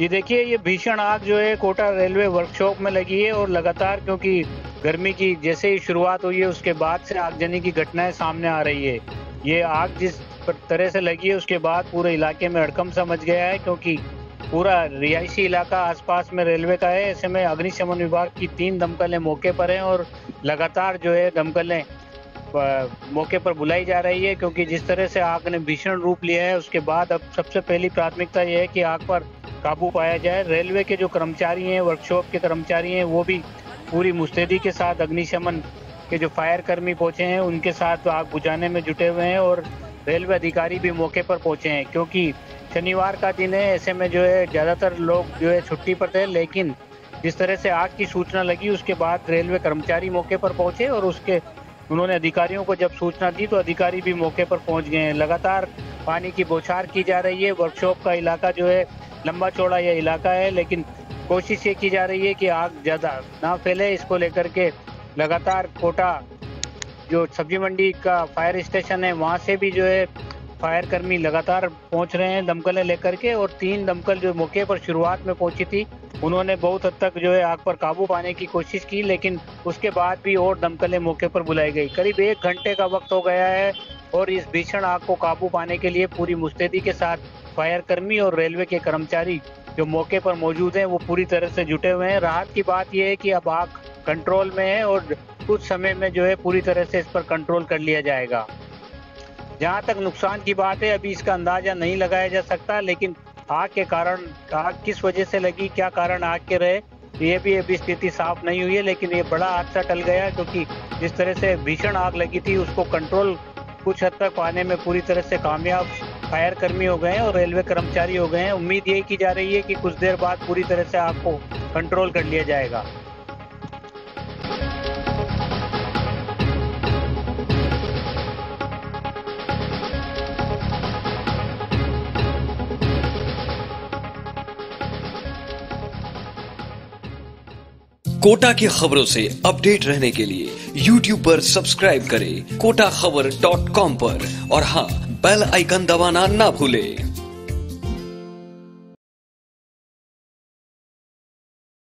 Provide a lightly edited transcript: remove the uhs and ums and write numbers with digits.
ये देखिए, ये भीषण आग जो है कोटा रेलवे वर्कशॉप में लगी है और लगातार, क्योंकि गर्मी की जैसे ही शुरुआत हुई है उसके बाद से आगजनी की घटनाएं सामने आ रही है। ये आग जिस तरह से लगी है उसके बाद पूरे इलाके में हड़कंप सा मच गया है, क्योंकि पूरा रिहायशी इलाका आसपास में रेलवे का है। ऐसे में अग्निशमन विभाग की 3 दमकलें मौके पर हैं और लगातार जो है दमकलें मौके पर बुलाई जा रही है, क्योंकि जिस तरह से आग ने भीषण रूप लिया है उसके बाद अब सबसे पहली प्राथमिकता ये है कि आग पर काबू पाया जाए। रेलवे के जो कर्मचारी हैं, वर्कशॉप के कर्मचारी हैं, वो भी पूरी मुस्तैदी के साथ अग्निशमन के जो फायर कर्मी पहुंचे हैं उनके साथ आग बुझाने में जुटे हुए हैं और रेलवे अधिकारी भी मौके पर पहुंचे हैं, क्योंकि शनिवार का दिन है। ऐसे में जो है ज़्यादातर लोग जो है छुट्टी पर थे, लेकिन जिस तरह से आग की सूचना लगी उसके बाद रेलवे कर्मचारी मौके पर पहुंचे और उसके उन्होंने अधिकारियों को जब सूचना दी तो अधिकारी भी मौके पर पहुंच गए हैं। लगातार पानी की बौछार की जा रही है। वर्कशॉप का इलाका जो है लंबा चौड़ा यह इलाका है, लेकिन कोशिश ये की जा रही है कि आग ज़्यादा ना फैले। इसको लेकर के लगातार कोटा जो सब्जी मंडी का फायर स्टेशन है वहाँ से भी जो है फायर कर्मी लगातार पहुंच रहे हैं दमकलें लेकर के, और 3 दमकल जो मौके पर शुरुआत में पहुंची थी उन्होंने बहुत हद तक जो है आग पर काबू पाने की कोशिश की, लेकिन उसके बाद भी और दमकलें मौके पर बुलाई गई। करीब 1 घंटे का वक्त हो गया है और इस भीषण आग को काबू पाने के लिए पूरी मुस्तैदी के साथ फायर कर्मी और रेलवे के कर्मचारी जो मौके पर मौजूद हैं वो पूरी तरह से जुटे हुए हैं। राहत की बात यह है कि अब आग कंट्रोल में है और कुछ समय में जो है पूरी तरह से इस पर कंट्रोल कर लिया जाएगा। जहाँ तक नुकसान की बात है अभी इसका अंदाजा नहीं लगाया जा सकता, लेकिन आग के कारण, आग किस वजह से लगी, क्या कारण आग के रहे, ये भी अभी स्थिति साफ नहीं हुई है। लेकिन ये बड़ा हादसा टल गया, क्योंकि जिस तरह से भीषण आग लगी थी उसको कंट्रोल कुछ हद तक पाने में पूरी तरह से कामयाब फायर कर्मी हो गए हैं और रेलवे कर्मचारी हो गए हैं। उम्मीद यही की जा रही है कि कुछ देर बाद पूरी तरह से आग को कंट्रोल कर लिया जाएगा। कोटा की खबरों से अपडेट रहने के लिए YouTube पर सब्सक्राइब करें kotakhbar.com पर और हाँ, बेल आइकन दबाना ना भूलें।